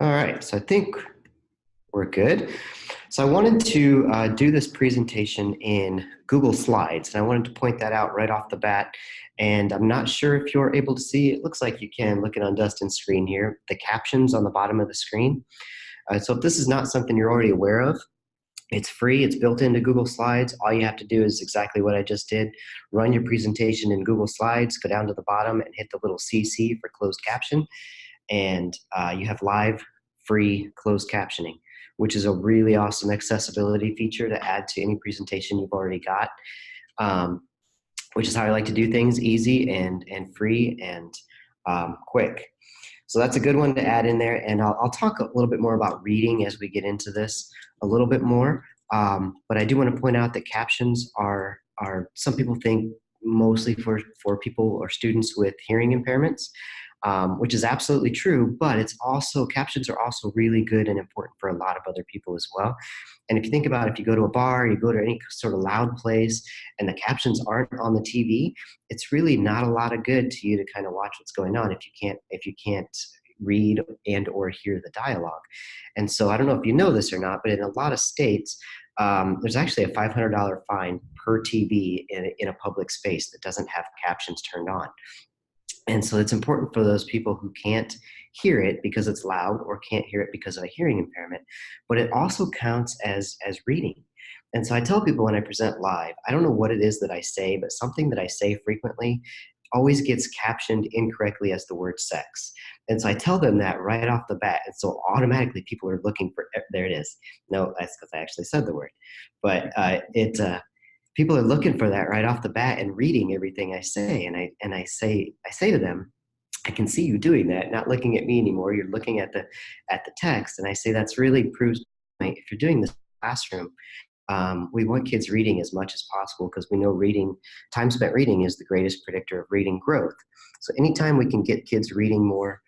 All right, so I think we're good. So I wanted to do this presentation in Google Slides, and I wanted to point that out right off the bat. And I'm not sure if you're able to see, it looks like you can, looking on Dustin's screen here, the captions on the bottom of the screen. So if this is not something you're already aware of, it's free, it's built into Google Slides. All you have to do is exactly what I just did. Run your presentation in Google Slides, go down to the bottom and hit the little CC for closed caption. And you have live free closed captioning, which is a really awesome accessibility feature to add to any presentation you've already got, which is how I like to do things, easy and free and quick. So that's a good one to add in there. And I'll talk a little bit more about reading as we get into this a little bit more. But I do want to point out that captions are some people think mostly for people or students with hearing impairments. Which is absolutely true, but it's also, captions are also really good and important for a lot of other people as well. And if you think about it, if you go to a bar, you go to any sort of loud place and the captions aren't on the TV, it's really not a lot of good to you to kind of watch what's going on if you can't read and or hear the dialogue. And so I don't know if you know this or not, but in a lot of states, there's actually a $500 fine per TV in a public space that doesn't have captions turned on. And so it's important for those people who can't hear it because it's loud or can't hear it because of a hearing impairment, but it also counts as reading. And so I tell people when I present live, I don't know what it is that I say, but something that I say frequently always gets captioned incorrectly as the word sex. And so I tell them that right off the bat. And so automatically people are looking for, there it is. No, that's because I actually said the word. But people are looking for that right off the bat and reading everything I say. And I say to them, I can see you doing that, not looking at me anymore. You're looking at the text. And I say that's really proves, if you're doing this in the classroom, we want kids reading as much as possible because we know time spent reading is the greatest predictor of reading growth. So anytime we can get kids reading more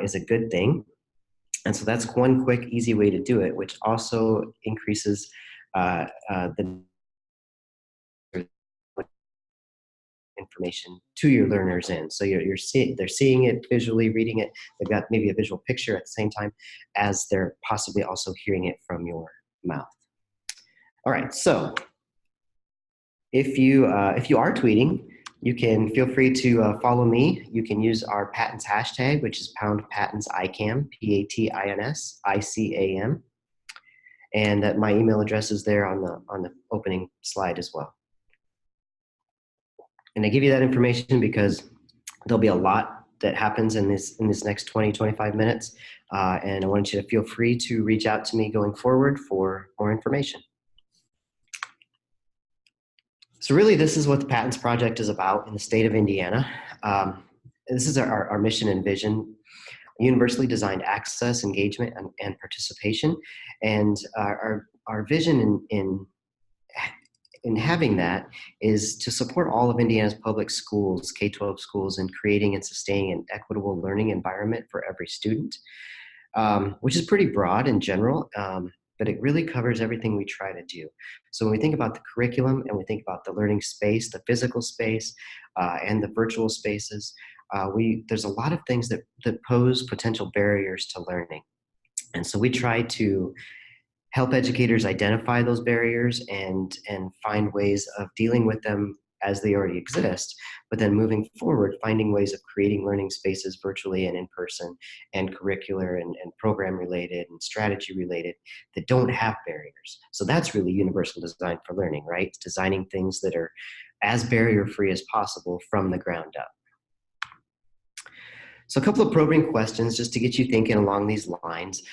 is a good thing. And so that's one quick, easy way to do it, which also increases the information to your learners in. So they're seeing it visually, reading it. They've got maybe a visual picture at the same time as they're possibly also hearing it from your mouth. All right, so if you are tweeting, you can feel free to follow me. You can use our PATINS hashtag, which is #PATINSICAM, PATINSICAM. And my email address is there on the opening slide as well. And I give you that information because there'll be a lot that happens in this next 20, 25 minutes. And I want you to feel free to reach out to me going forward for more information. So really, this is what the PATINS Project is about in the state of Indiana. This is our mission and vision: universally designed access, engagement, and participation. And our vision in having that is to support all of Indiana's public schools, K-12 schools, in creating and sustaining an equitable learning environment for every student, which is pretty broad in general, but it really covers everything we try to do. So when we think about the curriculum and we think about the learning space, the physical space, and the virtual spaces, there's a lot of things that pose potential barriers to learning. And so we try to help educators identify those barriers and find ways of dealing with them as they already exist, but then moving forward, finding ways of creating learning spaces virtually and in person and curricular and program related and strategy related that don't have barriers. So that's really universal design for learning, right? It's designing things that are as barrier free as possible from the ground up. So a couple of probing questions just to get you thinking along these lines.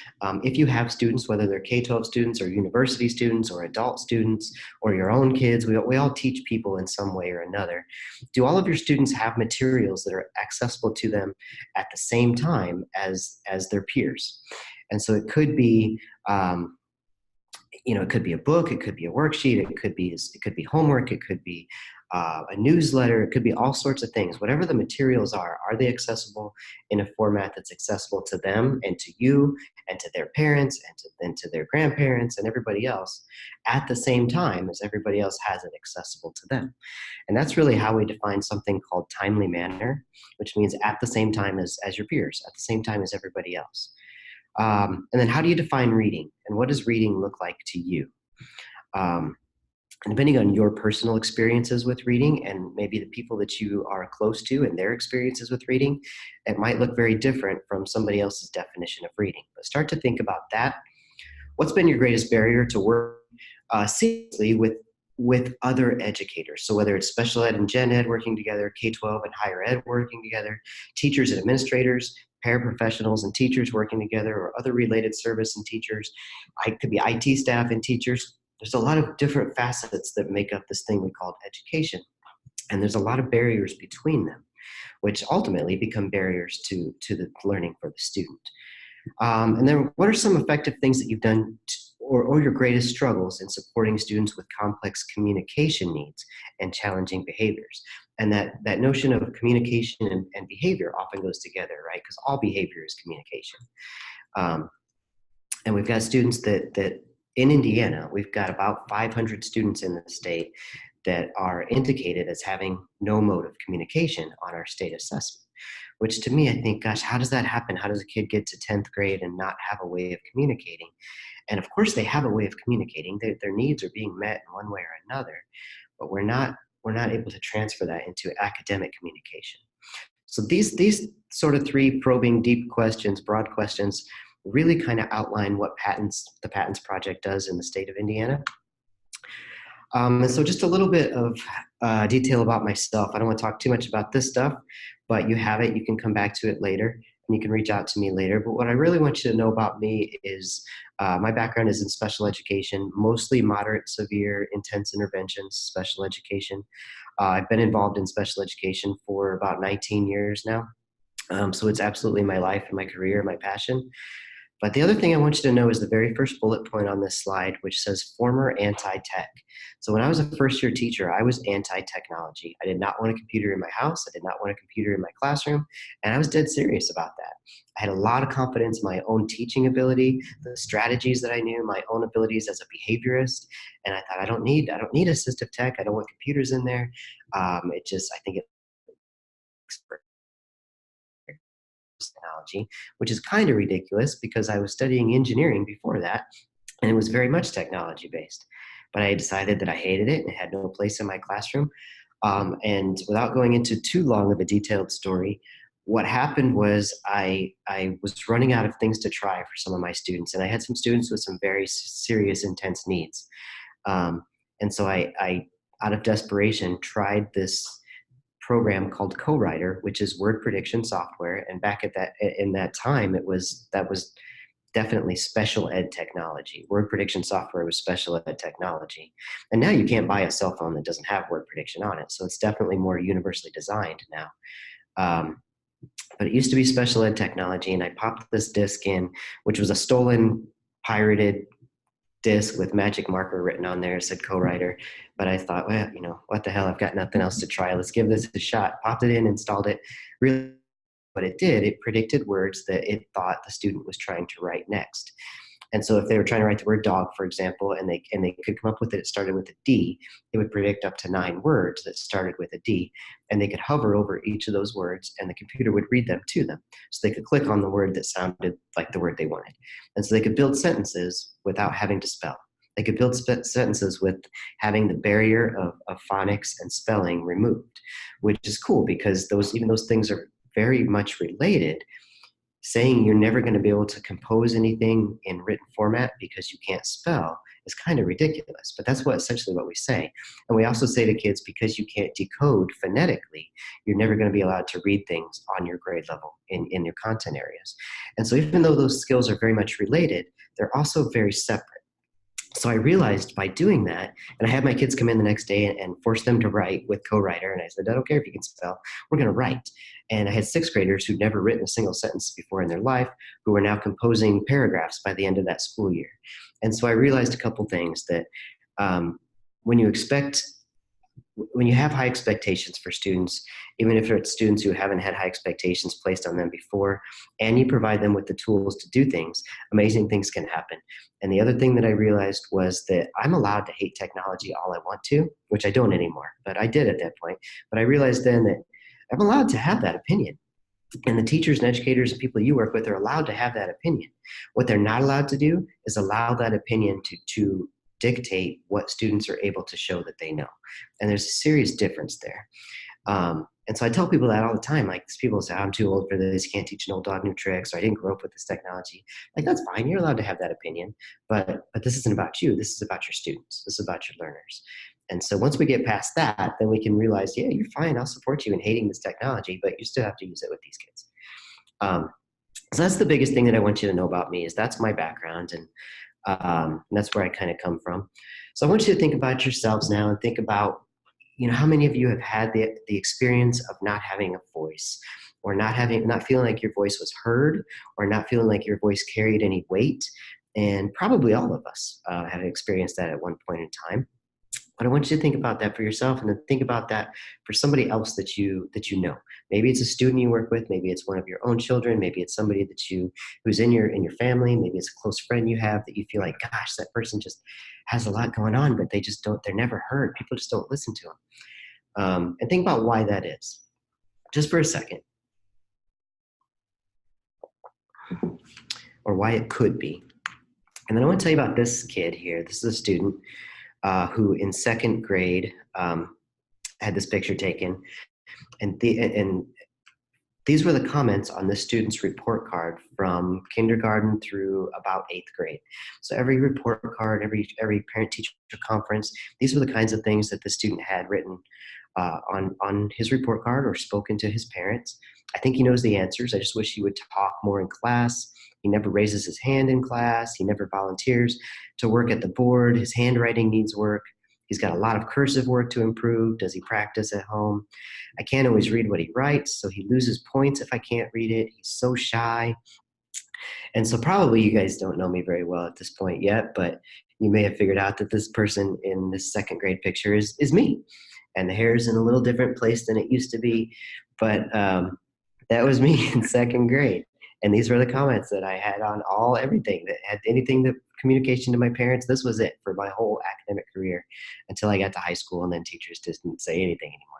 If you have students, whether they're K-12 students or university students or adult students or your own kids, we all teach people in some way or another. Do all of your students have materials that are accessible to them at the same time as their peers? And so it could be, it could be a book, it could be a worksheet, it could be homework, it could be a newsletter, it could be all sorts of things. Whatever the materials are they accessible in a format that's accessible to them and to you and to their parents and to their grandparents and everybody else at the same time as everybody else has it accessible to them? And that's really how we define something called timely manner, which means at the same time as your peers, at the same time as everybody else. And then how do you define reading? And what does reading look like to you? Um, and depending on your personal experiences with reading and maybe the people that you are close to and their experiences with reading, it might look very different from somebody else's definition of reading. But start to think about that. What's been your greatest barrier to work seriously with other educators? So whether it's special ed and gen ed working together, K-12 and higher ed working together, teachers and administrators, paraprofessionals and teachers working together, or other related service and teachers. It could be IT staff and teachers. There's a lot of different facets that make up this thing we call education. And there's a lot of barriers between them, which ultimately become barriers to the learning for the student. And then what are some effective things that you've done or your greatest struggles in supporting students with complex communication needs and challenging behaviors? And that notion of communication and behavior often goes together, right? Because all behavior is communication. And we've got students that in Indiana, we've got about 500 students in the state that are indicated as having no mode of communication on our state assessment, which to me, I think, gosh, how does that happen? How does a kid get to 10th grade and not have a way of communicating? And of course, they have a way of communicating. Their needs are being met in one way or another, but we're not able to transfer that into academic communication. So these sort of three probing, deep questions, broad questions, really kind of outline what the PATINS Project does in the state of Indiana. And so just a little bit of detail about myself. I don't want to talk too much about this stuff, but you have it. You can come back to it later, and you can reach out to me later. But what I really want you to know about me is my background is in special education, mostly moderate, severe, intense interventions, special education. I've been involved in special education for about 19 years now. So it's absolutely my life and my career, my passion. But the other thing I want you to know is the very first bullet point on this slide, which says former anti-tech. So when I was a first-year teacher, I was anti-technology. I did not want a computer in my house. I did not want a computer in my classroom. And I was dead serious about that. I had a lot of confidence in my own teaching ability, the strategies that I knew, my own abilities as a behaviorist. And I thought, I don't need assistive tech. I don't want computers in there. I think it technology, which is kind of ridiculous because I was studying engineering before that, and it was very much technology based. But I decided that I hated it and it had no place in my classroom. And without going into too long of a detailed story, what happened was I was running out of things to try for some of my students, and I had some students with some very serious, intense needs. And so I, out of desperation, tried this program called Co-Writer, which is word prediction software. And back in that time, that was definitely special ed technology. Word prediction software was special ed technology. And now you can't buy a cell phone that doesn't have word prediction on it. So it's definitely more universally designed now. But it used to be special ed technology, and I popped this disk in, which was a stolen, pirated disk with magic marker written on there. It said Co-Writer. But I thought, well, what the hell? I've got nothing else to try. Let's give this a shot. Popped it in, installed it. Really, what it did, it predicted words that it thought the student was trying to write next. And so if they were trying to write the word dog, for example, and they could come up with it started with a D, it would predict up to 9 words that started with a D. And they could hover over each of those words, and the computer would read them to them. So they could click on the word that sounded like the word they wanted. And so they could build sentences without having to spell. They could build sentences with having the barrier of phonics and spelling removed, which is cool because even those things are very much related. Saying you're never going to be able to compose anything in written format because you can't spell is kind of ridiculous, but that's essentially what we say. And we also say to kids, because you can't decode phonetically, you're never going to be allowed to read things on your grade level in your content areas. And so even though those skills are very much related, they're also very separate. So I realized by doing that, and I had my kids come in the next day and force them to write with Co-Writer. And I said, I don't care if you can spell, we're going to write. And I had 6th graders who'd never written a single sentence before in their life, who were now composing paragraphs by the end of that school year. And so I realized a couple things that when you have high expectations for students, even if it's students who haven't had high expectations placed on them before, and you provide them with the tools to do things, amazing things can happen. And the other thing that I realized was that I'm allowed to hate technology all I want to, which I don't anymore, but I did at that point. But I realized then that I'm allowed to have that opinion. And the teachers and educators and people you work with are allowed to have that opinion. What they're not allowed to do is allow that opinion to dictate what students are able to show that they know. And there's a serious difference there. And so I tell people that all the time. Like, people say, I'm too old for this, you can't teach an old dog new tricks, or I didn't grow up with this technology. Like, that's fine, you're allowed to have that opinion, but this isn't about you, this is about your students, this is about your learners. And so once we get past that, then we can realize, yeah, you're fine, I'll support you in hating this technology, but you still have to use it with these kids. So that's the biggest thing that I want you to know about me, is that's my background, and that's where I kind of come from. So I want you to think about yourselves now, and think about, how many of you have had the experience of not having a voice, or not feeling like your voice was heard, or not feeling like your voice carried any weight. And probably all of us have experienced that at one point in time. But I want you to think about that for yourself, and then think about that for somebody else that you know. Maybe it's a student you work with, maybe it's one of your own children, maybe it's somebody who's in your family, maybe it's a close friend you have that you feel like, gosh, that person just has a lot going on, but they're never heard. People just don't listen to them. And think about why that is, just for a second, or why it could be. And then I want to tell you about this kid here. This is a student who in second grade had this picture taken. And these were the comments on this student's report card from kindergarten through about 8th grade. So every report card, every parent-teacher conference, these were the kinds of things that the student had written on his report card or spoken to his parents. I think he knows the answers. I just wish he would talk more in class. He never raises his hand in class. He never volunteers to work at the board. His handwriting needs work. He's got a lot of cursive work to improve. Does he practice at home? I can't always read what he writes, so he loses points if I can't read it. He's so shy. And so probably you guys don't know me very well at this point yet, but you may have figured out that this person in this second grade picture is me. And the hair is in a little different place than it used to be. But that was me in second grade. And these were the comments that I had on everything that had anything that communication to my parents. This was it for my whole academic career until I got to high school, and then teachers just didn't say anything anymore.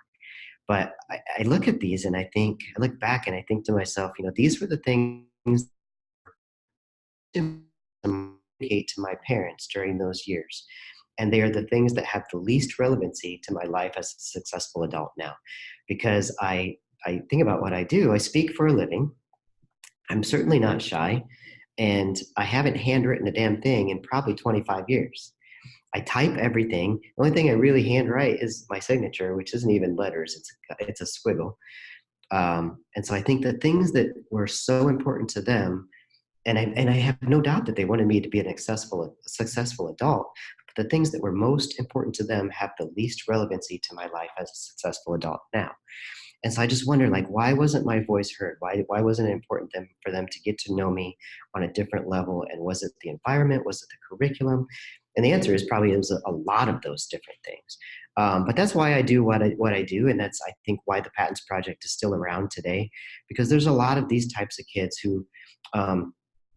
But I look at these and I look back and I think to myself, these were the things to communicate to my parents during those years. And they are the things that have the least relevancy to my life as a successful adult now. Because I think about what I do. I speak for a living. I'm certainly not shy. And I haven't handwritten a damn thing in probably 25 years. I type everything. The only thing I really handwrite is my signature, which isn't even letters. It's a squiggle. And so I think the things that were so important to them, and I have no doubt that they wanted me to be a successful adult, but the things that were most important to them have the least relevancy to my life as a successful adult now. And so I just wonder, why wasn't my voice heard? Why wasn't it important for them to get to know me on a different level? And was it the environment? Was it the curriculum? And the answer is probably it was a lot of those different things. But that's why I do what I do. And that's, I think, why the PATINS Project is still around today, because there's a lot of these types of kids who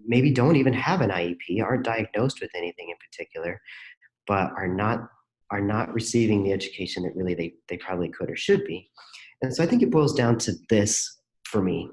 maybe don't even have an IEP, aren't diagnosed with anything in particular, but are not receiving the education that really they probably could or should be. And so I think it boils down to this for me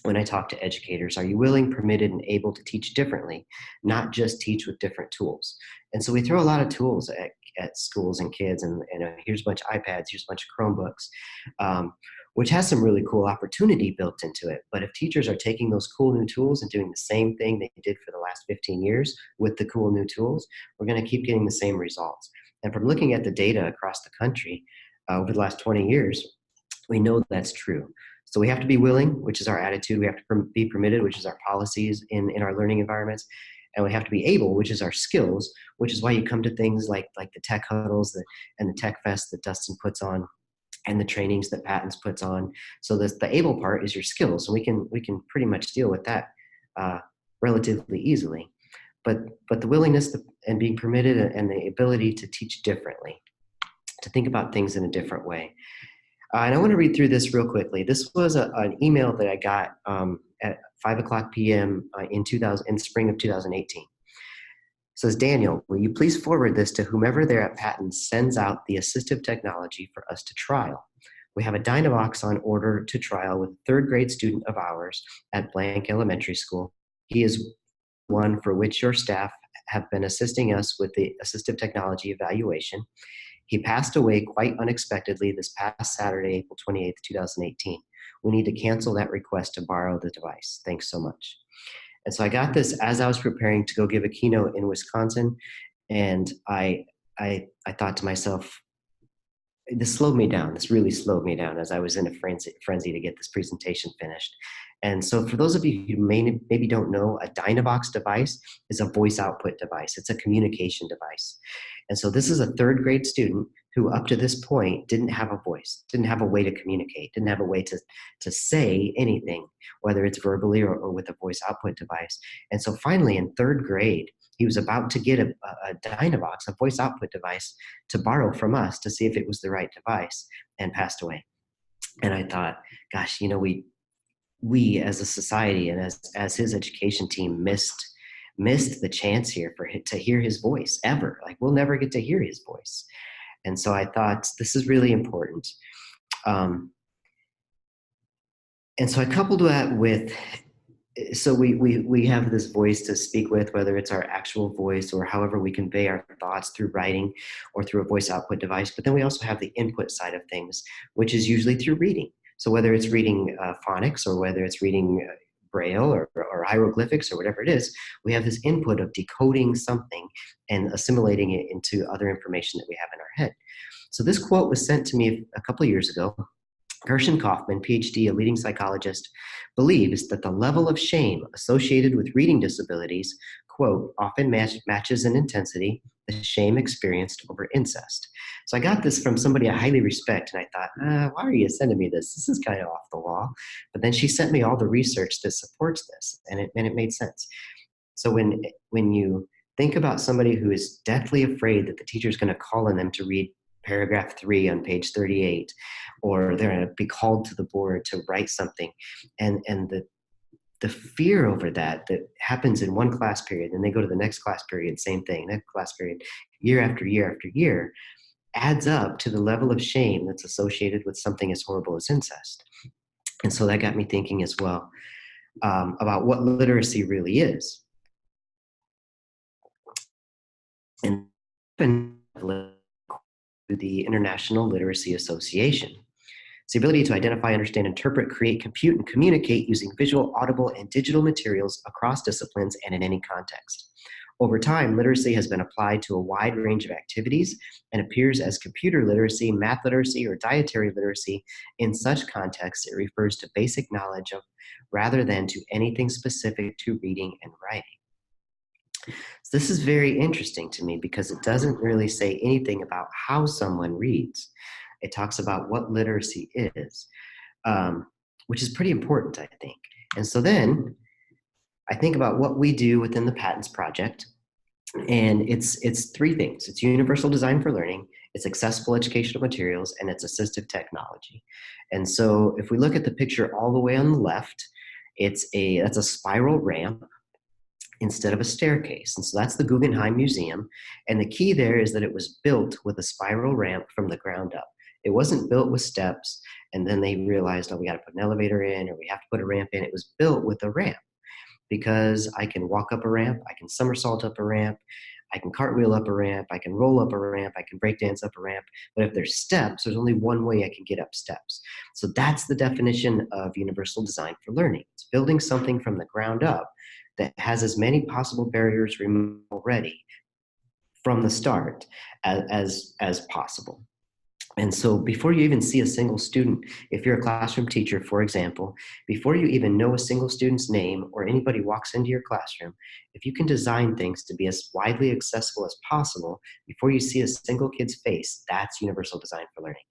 when I talk to educators. Are you willing, permitted, and able to teach differently, not just teach with different tools? And so we throw a lot of tools at schools and kids, and here's a bunch of iPads, here's a bunch of Chromebooks, which has some really cool opportunity built into it. But if teachers are taking those cool new tools and doing the same thing they did for the last 15 years with the cool new tools, we're going to keep getting the same results. And from looking at the data across the country over the last 20 years, we know that's true. So we have to be willing, which is our attitude. We have to be permitted, which is our policies in our learning environments. And we have to be able, which is our skills, which is why you come to things like the tech huddles and the tech fest that Dustin puts on, and the trainings that PATINS puts on. So the able part is your skills. So we can pretty much deal with that relatively easily. But the willingness and being permitted and the ability to teach differently, to think about things in a different way. And I want to read through this real quickly. This was an email that I got at 5:00 p.m. in spring of 2018. It says, Daniel, will you please forward this to whomever there at PATINS sends out the assistive technology for us to trial? We have a Dynavox on order to trial with a third grade student of ours at Blank Elementary School. He is one for which your staff have been assisting us with the assistive technology evaluation. He passed away quite unexpectedly this past Saturday, April 28th, 2018. We need to cancel that request to borrow the device. Thanks so much. And so I got this as I was preparing to go give a keynote in Wisconsin, and I thought to myself, this slowed me down. This really slowed me down as I was in a frenzy to get this presentation finished. And so for those of you who maybe don't know, a Dynavox device is a voice output device. It's a communication device. And so this is a third grade student who up to this point didn't have a voice, didn't have a way to communicate, didn't have a way to say anything, whether it's verbally or with a voice output device. And so finally in third grade, he was about to get a Dynavox, a voice output device, to borrow from us to see if it was the right device, and passed away. And I thought, gosh, we as a society and as his education team missed the chance here for him to hear his voice ever. Like, we'll never get to hear his voice. And so I thought, this is really important. And so I coupled that with, so we have this voice to speak with, whether it's our actual voice or however we convey our thoughts through writing or through a voice output device. But then we also have the input side of things, which is usually through reading. So whether it's reading phonics or whether it's reading Braille or hieroglyphics or whatever it is, we have this input of decoding something and assimilating it into other information that we have in our head. So this quote was sent to me a couple of years ago. Gershon Kaufman, PhD, a leading psychologist, believes that the level of shame associated with reading disabilities, quote, often matches in intensity the shame experienced over incest. So I got this from somebody I highly respect, and I thought, why are you sending me this? This is kind of off the wall. But then she sent me all the research that supports this, and it made sense. So when you think about somebody who is deathly afraid that the teacher is going to call on them to read paragraph 3 on page 38, or they're going to be called to the board to write something, and the fear over that happens in one class period, and they go to the next class period, same thing, next class period, year after year after year, adds up to the level of shame that's associated with something as horrible as incest. And so that got me thinking as well about what literacy really is. And the International Literacy Association. It's the ability to identify, understand, interpret, create, compute, and communicate using visual, audible, and digital materials across disciplines and in any context. Over time, literacy has been applied to a wide range of activities and appears as computer literacy, math literacy, or dietary literacy. In such contexts, it refers to basic knowledge of rather than to anything specific to reading and writing. So this is very interesting to me because it doesn't really say anything about how someone reads. It talks about what literacy is, which is pretty important, I think. And so then I think about what we do within the PATINS Project, and it's three things. It's universal design for learning, it's accessible educational materials, and it's assistive technology. And so if we look at the picture all the way on the left, that's a spiral ramp instead of a staircase. And so that's the Guggenheim Museum. And the key there is that it was built with a spiral ramp from the ground up. It wasn't built with steps, and then they realized, oh, we got to put an elevator in, or we have to put a ramp in. It was built with a ramp because I can walk up a ramp, I can somersault up a ramp, I can cartwheel up a ramp, I can roll up a ramp, I can breakdance up a ramp. But if there's steps, there's only one way I can get up steps. So that's the definition of universal design for learning. It's building something from the ground up that has as many possible barriers removed already from the start as possible. And so before you even see a single student, if you're a classroom teacher, for example, before you even know a single student's name or anybody walks into your classroom, if you can design things to be as widely accessible as possible, before you see a single kid's face, that's universal design for learning.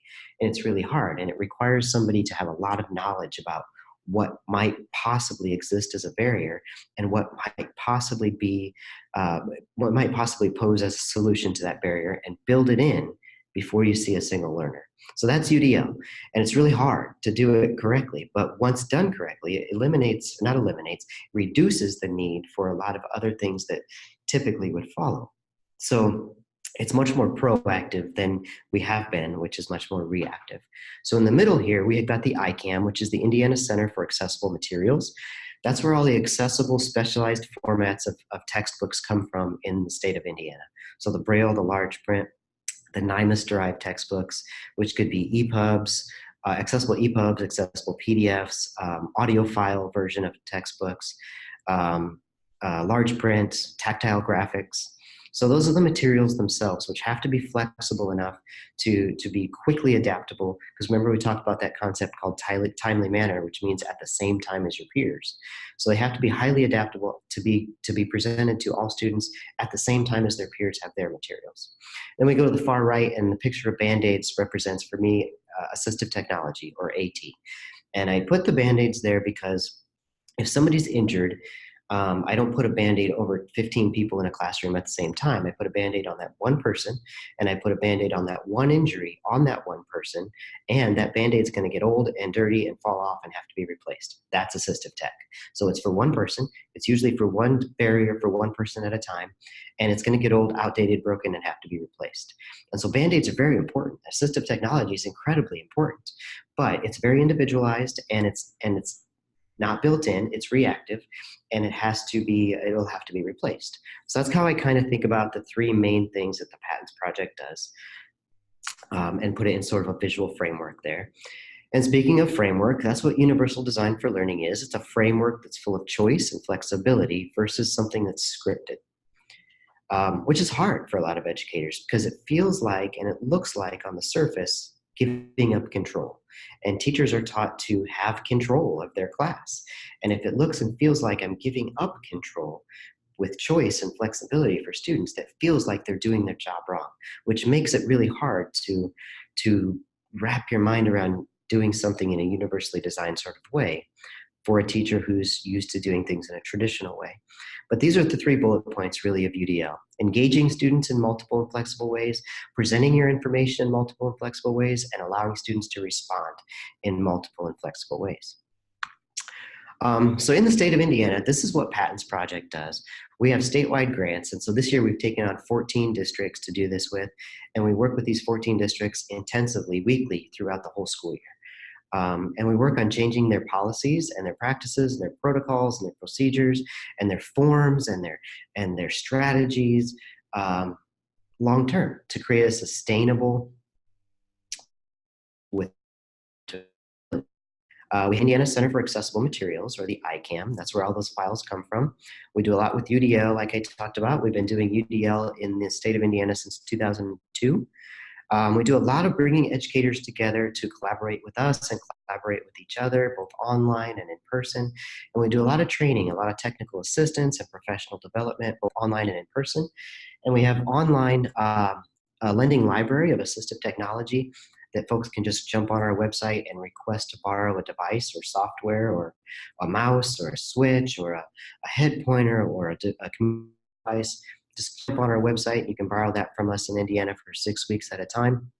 And it's really hard, and it requires somebody to have a lot of knowledge about what might possibly exist as a barrier and what might possibly pose as a solution to that barrier, and build it in before you see a single learner. So that's UDL, and it's really hard to do it correctly, but once done correctly, it reduces the need for a lot of other things that typically would follow. So It's much more proactive than we have been, which is much more reactive. So in the middle here, we have got the ICAM, which is the Indiana Center for Accessible Materials. That's where all the accessible specialized formats of textbooks come from in the state of Indiana. So the Braille, the large print, the NIMUS-derived textbooks, which could be EPUBs, accessible EPUBs, accessible PDFs, audio file version of textbooks, um, large print, tactile graphics. So those are the materials themselves, which have to be flexible enough to be quickly adaptable. Because remember, we talked about that concept called timely manner, which means at the same time as your peers. So they have to be highly adaptable to be presented to all students at the same time as their peers have their materials. Then we go to the far right, and the picture of Band-Aids represents for me assistive technology, or AT. And I put the Band-Aids there because if somebody's injured, I don't put a Band-Aid over 15 people in a classroom at the same time. I put a Band-Aid on that one person, and I put a Band-Aid on that one injury on that one person, and that Band-Aid's going to get old and dirty and fall off and have to be replaced. That's assistive tech. So it's for one person. It's usually for one barrier for one person at a time, and it's going to get old, outdated, broken, and have to be replaced. And so Band-Aids are very important. Assistive technology is incredibly important, but it's very individualized, and it's not built in, it's reactive, and it'll have to be replaced. So that's how I kind of think about the three main things that the PATINS Project does, and put it in sort of a visual framework there. And speaking of framework, that's what universal design for learning is. It's a framework that's full of choice and flexibility versus something that's scripted. Which is hard for a lot of educators because it feels like and it looks like on the surface giving up control. And teachers are taught to have control of their class. And if it looks and feels like I'm giving up control with choice and flexibility for students, that feels like they're doing their job wrong, which makes it really hard to wrap your mind around doing something in a universally designed sort of way for a teacher who's used to doing things in a traditional way. But these are the three bullet points really of UDL. Engaging students in multiple and flexible ways, presenting your information in multiple and flexible ways, and allowing students to respond in multiple and flexible ways. So in the state of Indiana, this is what PATINS Project does. We have statewide grants, and so this year we've taken on 14 districts to do this with, and we work with these 14 districts intensively, weekly, throughout the whole school year. And we work on changing their policies and their practices and their protocols and their procedures and their forms and their strategies long term to create a sustainable with we have Indiana Center for Accessible Materials, or the ICAM. That's where all those files come from. We do a lot with UDL, like I talked about. We've been doing UDL in the state of Indiana since 2002. We do a lot of bringing educators together to collaborate with us and collaborate with each other, both online and in person. And we do a lot of training, a lot of technical assistance and professional development, both online and in person. And we have online a lending library of assistive technology that folks can just jump on our website and request to borrow a device or software or a mouse or a switch or a head pointer or a device. Just jump on our website. You can borrow that from us in Indiana for 6 weeks at a time.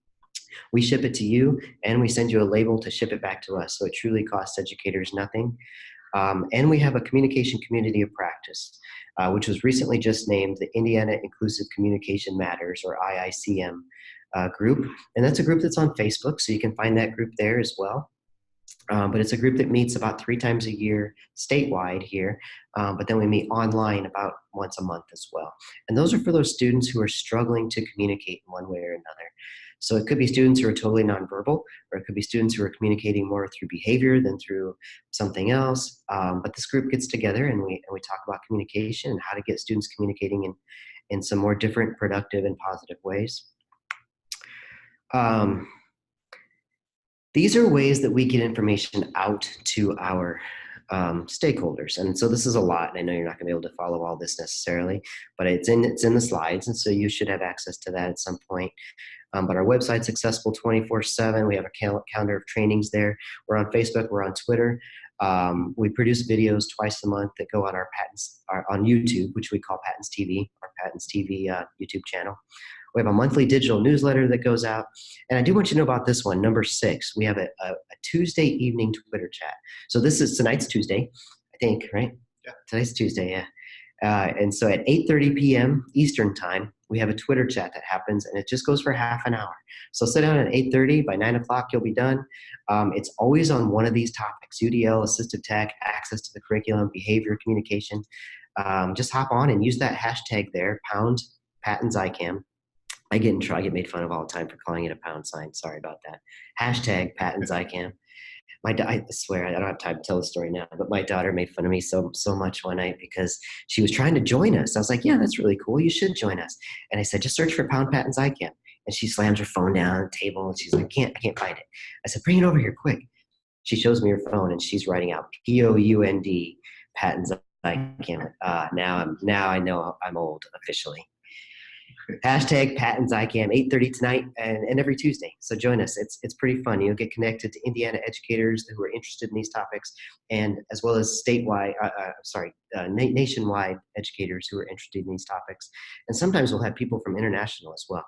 We ship it to you, and we send you a label to ship it back to us. So it truly costs educators nothing. And we have a communication community of practice, which was recently just named the Indiana Inclusive Communication Matters, or IICM group. And that's a group that's on Facebook, so you can find that group there as well. But it's a group that meets about 3 times a year statewide here, but then we meet online about once a month as well. And those are for those students who are struggling to communicate in one way or another. So it could be students who are totally nonverbal, or it could be students who are communicating more through behavior than through something else. But this group gets together and we talk about communication and how to get students communicating in some more different, productive, and positive ways. These are ways that we get information out to our stakeholders. And so this is a lot, and I know you're not gonna be able to follow all this necessarily, but it's in the slides, and so you should have access to that at some point. But our website's accessible 24/7. We have a calendar of trainings there. We're on Facebook, we're on Twitter. We produce videos twice a month that go on our on YouTube, which we call PATINS TV, our PATINS TV YouTube channel. We have a monthly digital newsletter that goes out. And I do want you to know about this one, number 6. We have a Tuesday evening Twitter chat. So tonight's Tuesday, I think, right? Yeah. Tonight's Tuesday, yeah. And so at 8:30 p.m. Eastern time, we have a Twitter chat that happens, and it just goes for half an hour. So sit down at 8:30. By 9 o'clock, you'll be done. It's always on one of these topics: UDL, assistive tech, access to the curriculum, behavior, communication. Just hop on and use that hashtag there, pound PATINS ICAM. I get made fun of all the time for calling it a pound sign. Sorry about that. Hashtag PATINS ICAM. I swear I don't have time to tell the story now, but my daughter made fun of me so much one night because she was trying to join us. I was like, yeah, that's really cool. You should join us. And I said, just search for pound PATINS ICAM. And she slams her phone down on the table and she's like, I can't find it. I said, bring it over here quick. She shows me her phone and she's writing out POUND PATINS ICAM. Now I know I'm old officially. Hashtag PATINS ICAM, 8:30 tonight and every Tuesday. So join us. It's pretty fun. You'll get connected to Indiana educators who are interested in these topics, and as well as nationwide educators who are interested in these topics. And sometimes we'll have people from international as well.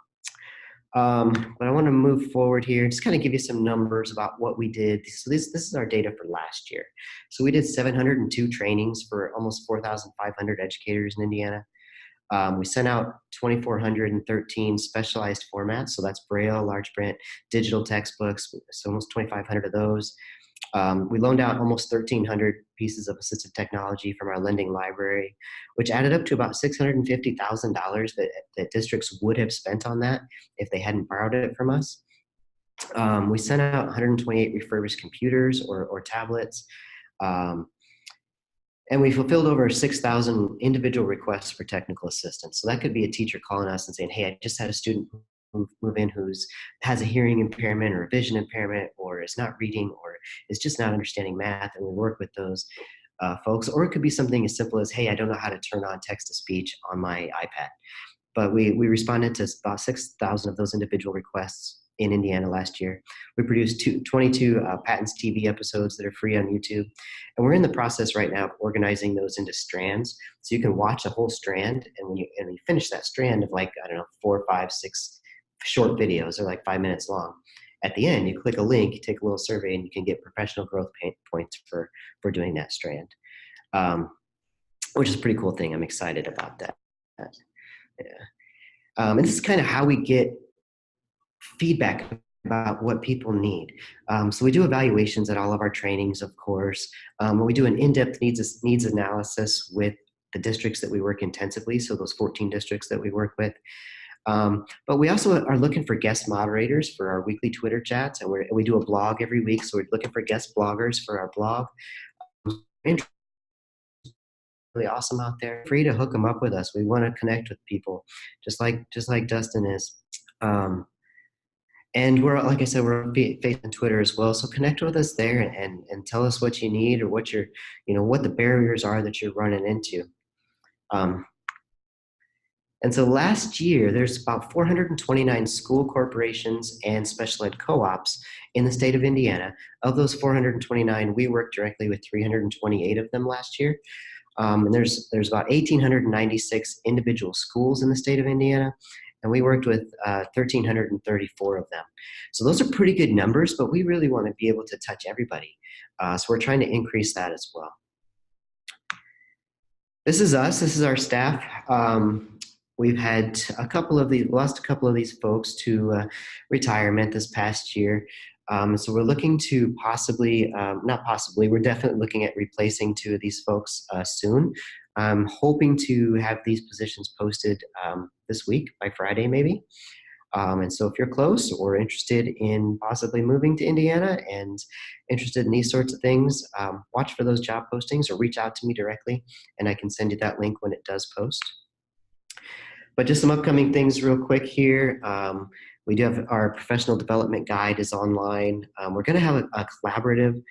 But I want to move forward here, just kind of give you some numbers about what we did. So this is our data for last year. So we did 702 trainings for almost 4,500 educators in Indiana. We sent out 2,413 specialized formats. So that's Braille, large print, digital textbooks, so almost 2,500 of those. We loaned out almost 1,300 pieces of assistive technology from our lending library, which added up to about $650,000 that districts would have spent on that if they hadn't borrowed it from us. We sent out 128 refurbished computers or tablets. And we fulfilled over 6,000 individual requests for technical assistance. So that could be a teacher calling us and saying, hey, I just had a student move in who has a hearing impairment or a vision impairment or is not reading or is just not understanding math. And we work with those folks. Or it could be something as simple as, hey, I don't know how to turn on text-to-speech on my iPad. But we responded to about 6,000 of those individual requests in Indiana last year. We produced 22 PATINS TV episodes that are free on YouTube. And we're in the process right now of organizing those into strands. So you can watch a whole strand, and when you finish that strand of 4, 5, 6 short videos, they're 5 minutes long. At the end, you click a link, you take a little survey, and you can get professional growth points for doing that strand, which is a pretty cool thing. I'm excited about that. Yeah. And this is kind of how we get feedback about what people need. So we do evaluations at all of our trainings, of course. We do an in-depth needs analysis with the districts that we work intensively, so those 14 districts that we work with. But we also are looking for guest moderators for our weekly Twitter chats, and we do a blog every week, so we're looking for guest bloggers for our blog. Really awesome out there. Free to hook them up with us. We want to connect with people, just like Dustin is. And we're, like I said, we're on Facebook and Twitter as well. So connect with us there and tell us what you need or what what the barriers are that you're running into. And so last year, there's about 429 school corporations and special ed co-ops in the state of Indiana. Of those 429, we worked directly with 328 of them last year. And there's about 1,896 individual schools in the state of Indiana, and we worked with 1,334 of them. So those are pretty good numbers, but we really want to be able to touch everybody. So we're trying to increase that as well. This is us. This is our staff. We've had lost a couple of these folks to retirement this past year. So we're looking to we're definitely looking at replacing 2 of these folks soon. I'm hoping to have these positions posted this week by Friday, maybe. And so if you're close or interested in possibly moving to Indiana and interested in these sorts of things, watch for those job postings or reach out to me directly, and I can send you that link when it does post. But just some upcoming things real quick here. We do have our professional development guide is online. We're going to have a collaborative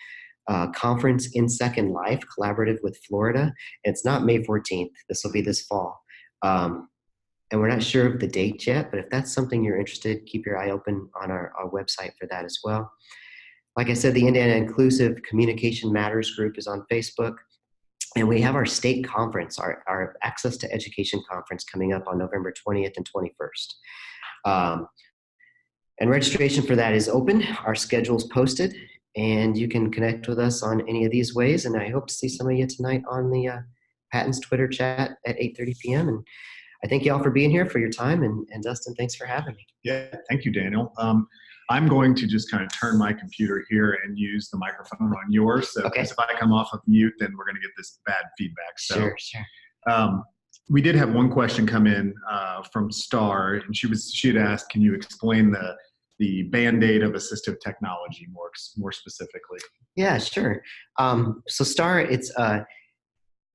conference in Second Life, collaborative with Florida. It's not May 14th. This will be this fall. And we're not sure of the date yet, but if that's something you're interested, keep your eye open on our website for that as well. Like I said, the Indiana Inclusive Communication Matters group is on Facebook. And we have our state conference, our Access to Education conference coming up on November 20th and 21st. And registration for that is open. Our schedule's posted, and you can connect with us on any of these ways. And I hope to see some of you tonight on the PATINS Twitter chat at 8:30 p.m. And I thank you all for being here, for your time, and Dustin, thanks for having me. Yeah, thank you, Daniel. I'm going to just kind of turn my computer here and use the microphone on yours. So, Okay. because if I come off of mute, then we're going to get this bad feedback. So, Sure. We did have one question come in from Star, and she had asked, "Can you explain the Band-Aid of assistive technology more specifically?" Yeah, sure. So Star,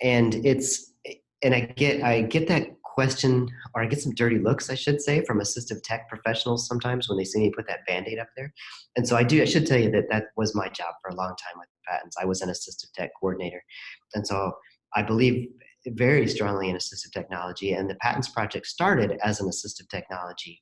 and it's and I get that question, or I get some dirty looks, I should say, from assistive tech professionals sometimes when they see me put that Band-Aid up there. And so I should tell you that was my job for a long time with patents. I was an assistive tech coordinator. And so I believe very strongly in assistive technology, and the Patents Project started as an assistive technology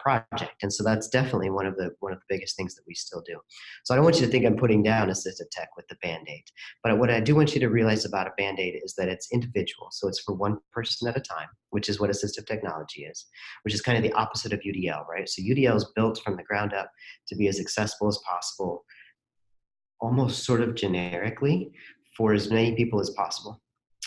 project. And so that's definitely one of the biggest things that we still do. So I don't want you to think I'm putting down assistive tech with the Band-Aid. But what I do want you to realize about a Band-Aid is that it's individual. So it's for one person at a time, which is what assistive technology is, which is kind of the opposite of UDL, right? So UDL is built from the ground up to be as accessible as possible, almost sort of generically for as many people as possible.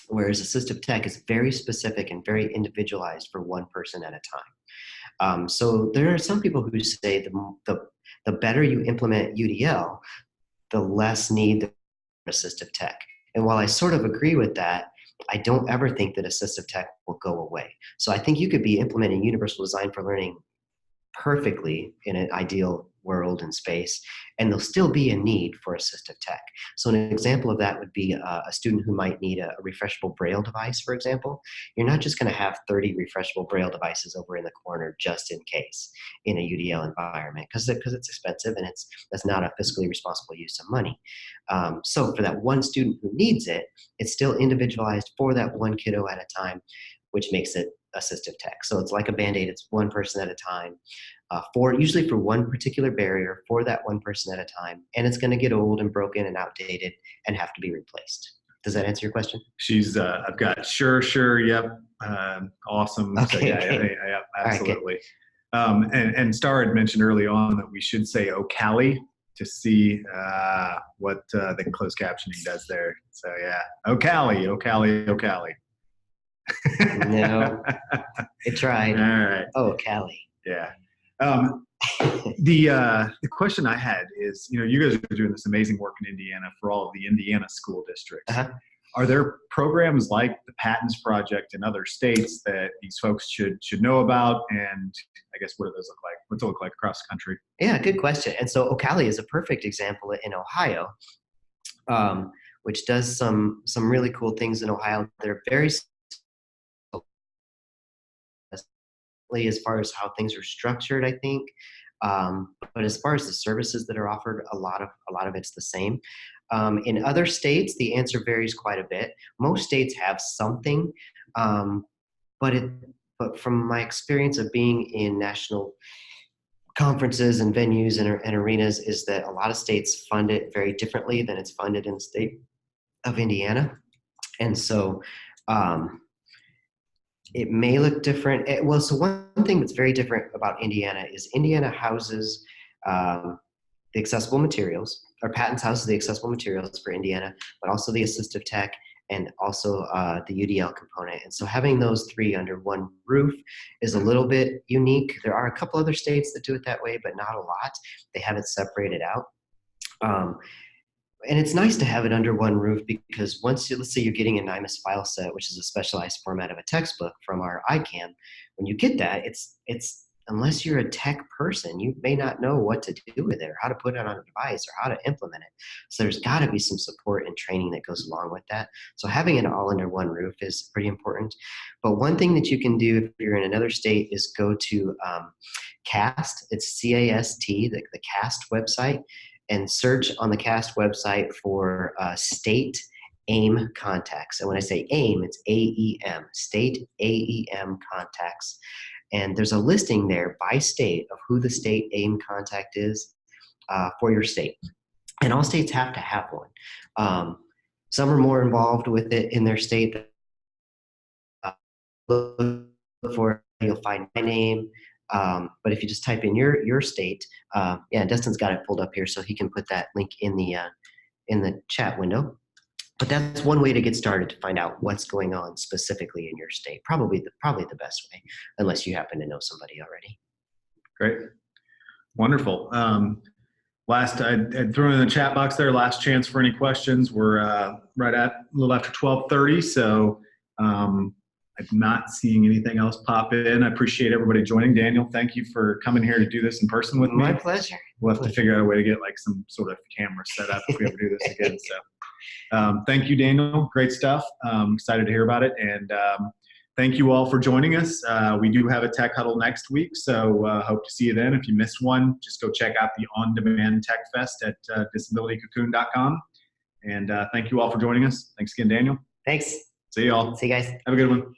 Whereas assistive tech is very specific and very individualized for one person at a time. So there are some people who say the better you implement UDL, the less need the assistive tech. And while I sort of agree with that, I don't ever think that assistive tech will go away. So I think you could be implementing universal design for learning perfectly in an ideal world and space, and there'll still be a need for assistive tech. So an example of that would be a student who might need a refreshable Braille device, for example. You're not just going to have 30 refreshable Braille devices over in the corner just in case in a UDL environment, because it's expensive and that's not a fiscally responsible use of money. So for that one student who needs it, it's still individualized for that one kiddo at a time, which makes it assistive tech. So it's like a Band-Aid. It's one person at a time, usually for one particular barrier for that one person at a time. And it's going to get old and broken and outdated and have to be replaced. Does that answer your question? I've got sure, yep, awesome. Okay, so yeah, okay. yeah, absolutely. And Star had mentioned early on that we should say Ocali to see what the closed captioning does there. So yeah, Ocali. No, it tried. All right. Oh, Cali. Yeah. The question I had is, you guys are doing this amazing work in Indiana for all of the Indiana school districts. Uh-huh. Are there programs like the Patents Project in other states that these folks should know about? And I guess what do those look like? What's it look like across the country? Yeah, good question. And so Ocali is a perfect example in Ohio, which does some really cool things in Ohio. They're very as far as how things are structured, I think. But as far as the services that are offered, a lot of it's the same. In other states, the answer varies quite a bit. Most states have something, but from my experience of being in national conferences and venues and arenas, is that a lot of states fund it very differently than it's funded in the state of Indiana, and so. It may look different. So one thing that's very different about Indiana is Indiana houses the accessible materials, or Patents houses the accessible materials for Indiana, but also the assistive tech and also the UDL component. And so having those three under one roof is a little bit unique. There are a couple other states that do it that way, but not a lot. They have it separated out. And it's nice to have it under one roof because let's say you're getting a NIMAS file set, which is a specialized format of a textbook from our ICAM, when you get that, it's unless you're a tech person, you may not know what to do with it or how to put it on a device or how to implement it. So there's got to be some support and training that goes along with that. So having it all under one roof is pretty important. But one thing that you can do if you're in another state is go to CAST. It's CAST, the CAST website, and search on the CAST website for state AIM contacts. And when I say AIM, it's AEM, state AEM contacts. And there's a listing there by state of who the state AIM contact is for your state. And all states have to have one. Some are more involved with it in their state. Look for it, you'll find my name. But if you just type in your state, Dustin's got it pulled up here, so he can put that link in the chat window. But that's one way to get started to find out what's going on specifically in your state. Probably the best way, unless you happen to know somebody already. Great. Wonderful. Last, I'd throw in the chat box there, last chance for any questions. We're right at a little after 12:30, so I'm not seeing anything else pop in. I appreciate everybody joining. Daniel, thank you for coming here to do this in person with me. My pleasure. We'll have to figure out a way to get like some sort of camera set up if we ever do this again. So thank you, Daniel. Great stuff. Excited to hear about it. And thank you all for joining us. We do have a Tech Huddle next week, so hope to see you then. If you missed one, just go check out the on-demand Tech Fest at disabilitycocoon.com. And thank you all for joining us. Thanks again, Daniel. Thanks. See you all. See you guys. Have a good one.